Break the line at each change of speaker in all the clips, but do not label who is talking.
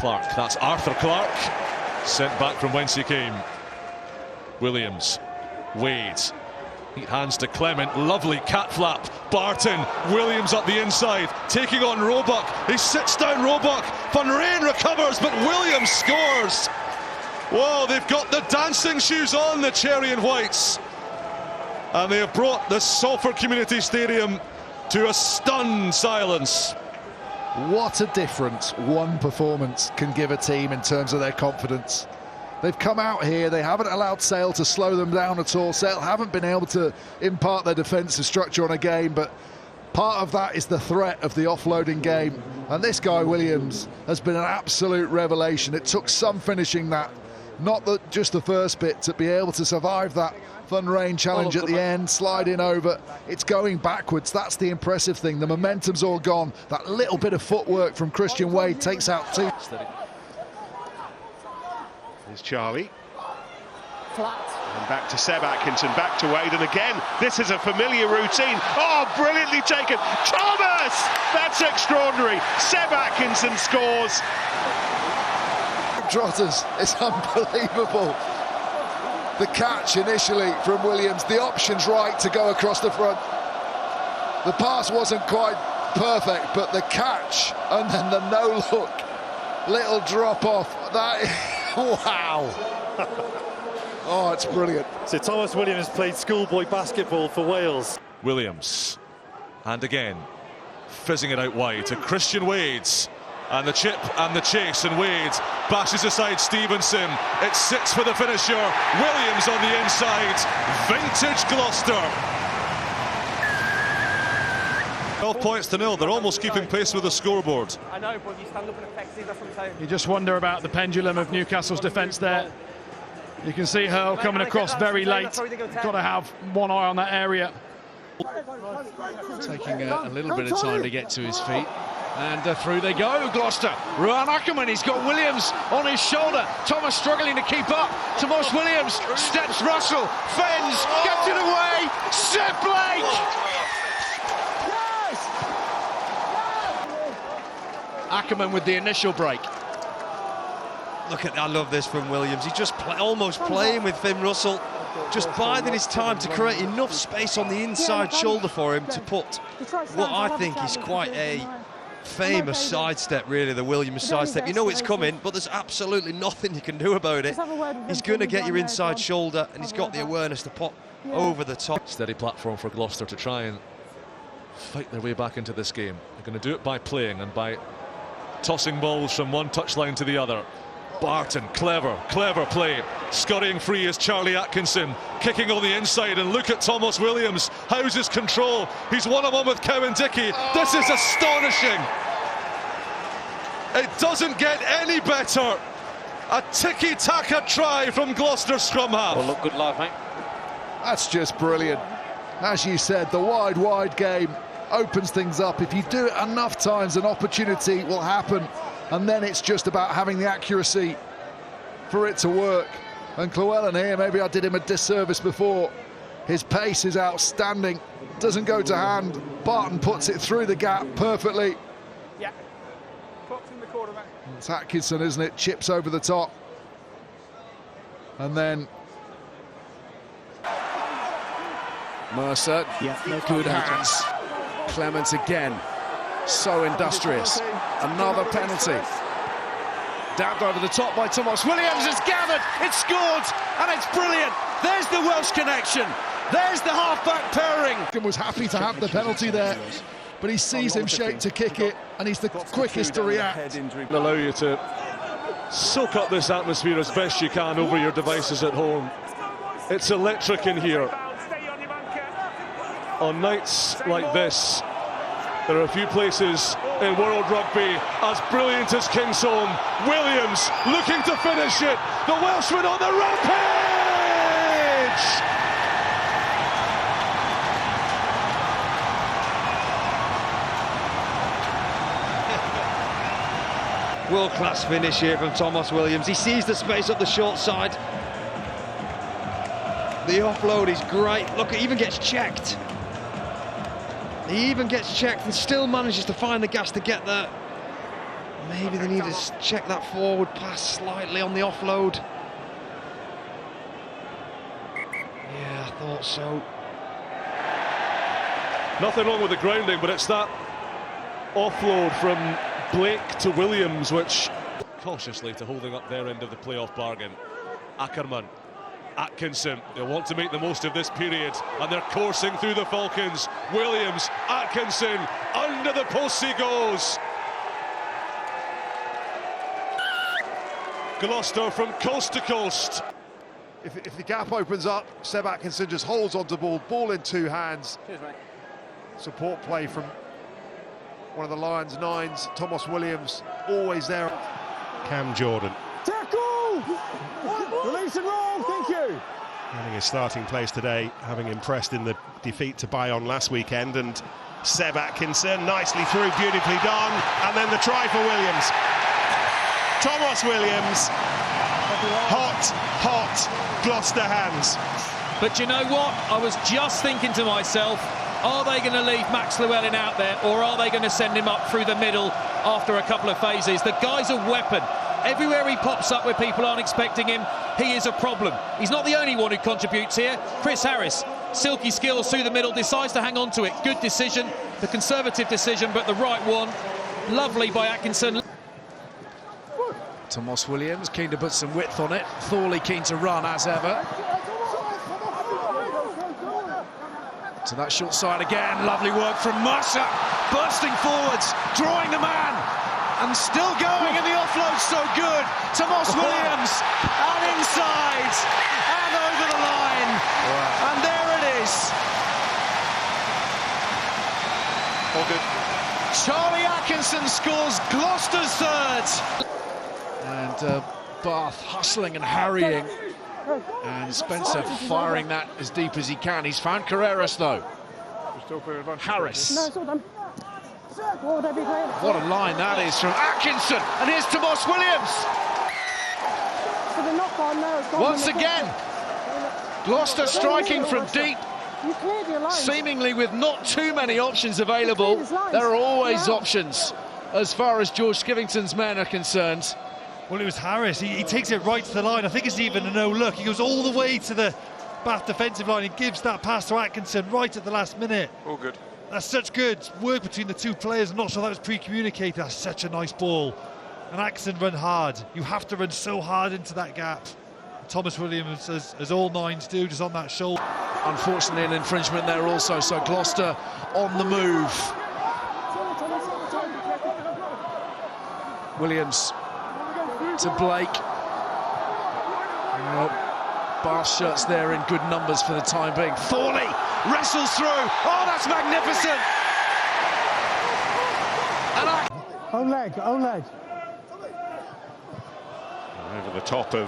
Clark. That's Arthur Clark, sent back from whence he came. Williams, Wade, neat hands to Clement, lovely cat flap. Barton, Williams up the inside, taking on Roebuck. He sits down Roebuck. Van Rijn recovers, but Williams scores. Whoa, they've got the dancing shoes on, the Cherry and Whites. And they have brought the Salford Community Stadium to a stunned silence.
What a difference one performance can give a team in terms of their confidence. They've come out here, they haven't allowed Sale to slow them down at all. Sale haven't been able to impart their defensive structure on a game, but part of that is the threat of the offloading game. And this guy, Williams, has been an absolute revelation. It took some finishing that, not just the first bit, to be able to survive that Van Rijn challenge at the end, slide in over. It's going backwards. That's the impressive thing. The momentum's all gone. That little bit of footwork from Christian Wade takes out two.
Here's Charlie.
Flat.
And back to Seb Atkinson, back to Wade, and again, this is a familiar routine. Oh, brilliantly taken. Tomos! That's extraordinary. Seb Atkinson scores.
Trotters, it's unbelievable. The catch initially from Williams, the option's right to go across the front. The pass wasn't quite perfect, but the catch and then the no-look, little drop-off, that, wow. Oh, it's brilliant.
So Thomas Williams played schoolboy basketball for Wales.
Williams, and again, fizzing it out wide to Christian Wade. And the chip and the chase, and Wade bashes aside Stevenson. It sits for the finisher. Williams on the inside. Vintage Gloucester. 12 points to 0. They're almost keeping pace with the scoreboard.
I know, but you stand up and affect it, that's what I'm saying.
You just wonder about the pendulum of Newcastle's defence there. You can see Hurl coming across very late. Got to have one eye on that area.
Taking a little bit of time to get to his feet. And through they go, Gloucester. Ruan Ackerman, he's got Williams on his shoulder. Thomas struggling to keep up. Tomos Williams steps Russell, fends, gets it away. Seb Blake! Ackerman with the initial break.
Look at, I love this from Williams. He's just almost playing with Finn Russell, just biding his time to create enough space on the inside shoulder for him to put what I think is quite a famous sidestep, really, the Williams sidestep. You know it's coming, but there's absolutely nothing you can do about it. He's going to get your inside shoulder, and he's got the awareness to pop over the top.
Steady platform for Gloucester to try and fight their way back into this game. They're going to do it by playing and by tossing balls from one touchline to the other. Barton, clever play. Scurrying free is Charlie Atkinson, kicking on the inside, and look at Tomos Williams. How's his control? He's one-on-one with Cowan Dickey. This is astonishing. It doesn't get any better. A tiki-taka try from Gloucester scrum half.
Well, look, good life, mate.
That's just brilliant. As you said, the wide game opens things up. If you do it enough times, an opportunity will happen. And then it's just about having the accuracy for it to work. And Llewellyn here, maybe I did him a disservice before. His pace is outstanding, doesn't go to hand. Barton puts it through the gap perfectly.
Yeah. Clock's in the corner, mate.
It's Atkinson, isn't it? Chips over the top. And then
Mercer, good hands. Clement again, so industrious. Another penalty. Dabbed over the top by Tomos Williams. It's gathered, it's scored, and it's brilliant. There's the Welsh connection. There's the half-back pairing.
He was happy to have the penalty there, but he sees him shaped to kick it, and he's the quickest to react.
Allow you to soak up this atmosphere as best you can over your devices at home. It's electric in here. On nights like this, there are a few places in world rugby as brilliant as Kingsholm. Williams looking to finish it. The Welshman on the rampage!
World-class finish here from Tomos Williams. He sees the space up the short side. The offload is great. Look, it even gets checked. He even gets checked and still manages to find the gas to get there. Maybe they need to check that forward pass slightly on the offload. Yeah, I thought so.
Nothing wrong with the grounding, but it's that offload from Blake to Williams, which cautiously to holding up their end of the playoff bargain. Ackerman, Atkinson, they'll want to make the most of this period, and they're coursing through the Falcons. Williams, Atkinson, under the post he goes. Gloucester from coast to coast.
If the gap opens up, Seb Atkinson just holds onto ball in two hands.
Cheers, mate.
Support play from one of the Lions' nines, Tomos Williams, always there.
Cam Jordan.
Tackle! Release and roll, thank you.
Having his starting place today, having impressed in the defeat to Bayonne last weekend, and Seb Atkinson nicely through, beautifully done, and then the try for Williams. Tomos Williams, hot Gloucester hands.
But you know what? I was just thinking to myself, are they going to leave Max Llewellyn out there, or are they going to send him up through the middle after a couple of phases? The guy's a weapon. Everywhere he pops up where people aren't expecting him, he is a problem. He's not the only one who contributes here. Chris Harris, silky skills through the middle, decides to hang on to it. Good decision, the conservative decision, but the right one. Lovely by Atkinson.
Tomos Williams keen to put some width on it. Thorley keen to run as ever. To that short side again. Lovely work from Mercer. Bursting forwards, drawing the man. And still going, and the offload so good. Tomos Williams, and inside, and over the line. Wow. And there it is.
All good.
Charlie Atkinson scores Gloucester's third. And Bath hustling and harrying. And Spencer firing that as deep as he can. He's found Carreras though. Harris.
No, it's all done.
What a line that is from Atkinson. And here's Tomos Williams. Once again, Gloucester striking from deep. Seemingly with not too many options available. There are always options as far as George Skivington's men are concerned.
Well, it was Harris. He takes it right to the line. I think it's even a no-look. He goes all the way to the Bath defensive line and gives that pass to Atkinson right at the last minute.
All good.
That's such good work between the two players. I'm not sure that was pre-communicated. That's such a nice ball. And Atkinson run hard. You have to run so hard into that gap. Tomos Williams, as all nines do, just on that shoulder.
Unfortunately, an infringement there also. So Gloucester on the move. Williams to Blake. Bath shirts there in good numbers for the time being. Thorley wrestles through. Oh, that's magnificent! And
Own leg, own leg.
Over the top of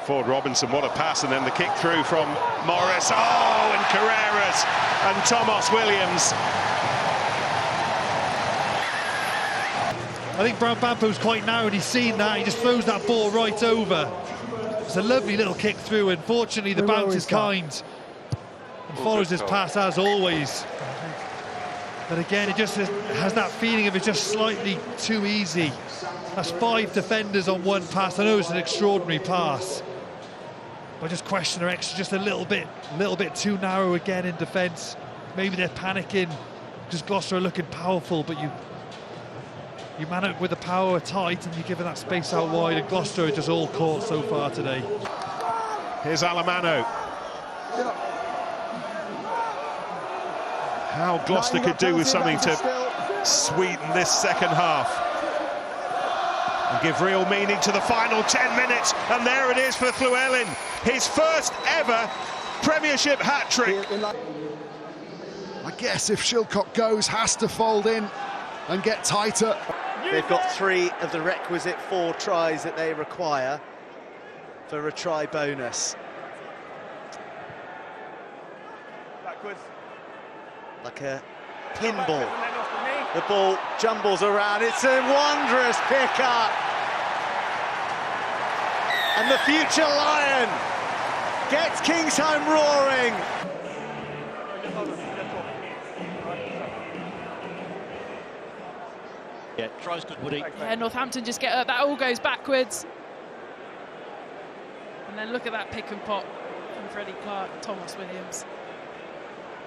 Ford Robinson, what a pass, and then the kick through from Morris. Oh, and Carreras and Tomos Williams.
I think Brown Bampo's quite narrow, and he's seen that. He just throws that ball right over. It's a lovely little kick through. Unfortunately, the bounce is kind and follows his pass as always. But again, it just has that feeling of it's just slightly too easy. That's 5 defenders on one pass. I know it's an extraordinary pass, but I just question their extra just a little bit too narrow again in defence. Maybe they're panicking because Gloucester are looking powerful, but you man it with the power tight and you're giving that space out wide, and Gloucester are just all caught so far today.
Here's Alamano. How Gloucester could do with something to sweeten this second half and give real meaning to the final 10 minutes. And there it is for Llewellyn, his first ever Premiership hat-trick.
I guess if Shilcock goes, has to fold in and get tighter.
They've got 3 of the requisite 4 tries that they require for a try bonus.
Backwards.
Like a pinball. The ball jumbles around. It's a wondrous pick-up. And the future Lion gets Kingsholm roaring.
Yeah, tries good, Woody.
Yeah, Northampton just get up. That all goes backwards. And then look at that pick and pop from Freddie Clark, Tomos Williams.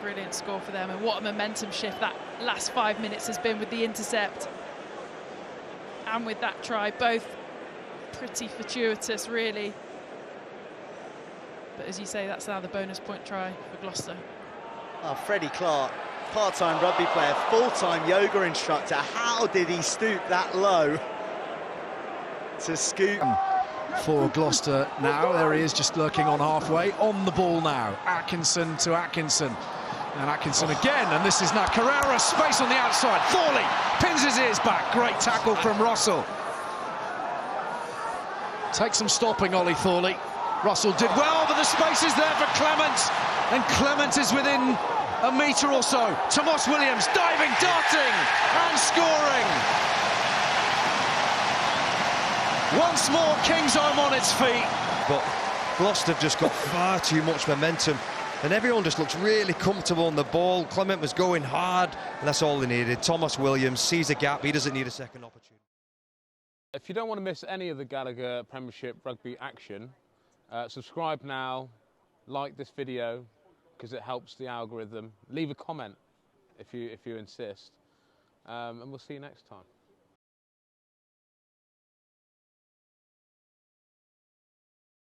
Brilliant score for them, and what a momentum shift that last 5 minutes has been with the intercept and with that try. Both pretty fortuitous, really. But as you say, that's now the bonus point try for Gloucester.
Oh, Freddie Clark, part-time rugby player, full-time yoga instructor. How did he stoop that low to scoop?
For Gloucester now, there he is, just lurking on halfway, on the ball now. Atkinson to Atkinson. And Atkinson again, and this is now Carrera, space on the outside. Thorley pins his ears back. Great tackle from Russell. Takes some stopping, Ollie Thorley. Russell did well, but the space is there for Clement. And Clement is within a metre or so. Tomos Williams diving, darting, and scoring. Once more, Kingsholm on its feet.
But Gloucester have just got far too much momentum. And everyone just looks really comfortable on the ball. Clement was going hard, and that's all they needed. Tomos Williams sees a gap. He doesn't need a second opportunity.
If you don't want to miss any of the Gallagher Premiership Rugby action, subscribe now, like this video, because it helps the algorithm. Leave a comment if you insist. And we'll see you next time.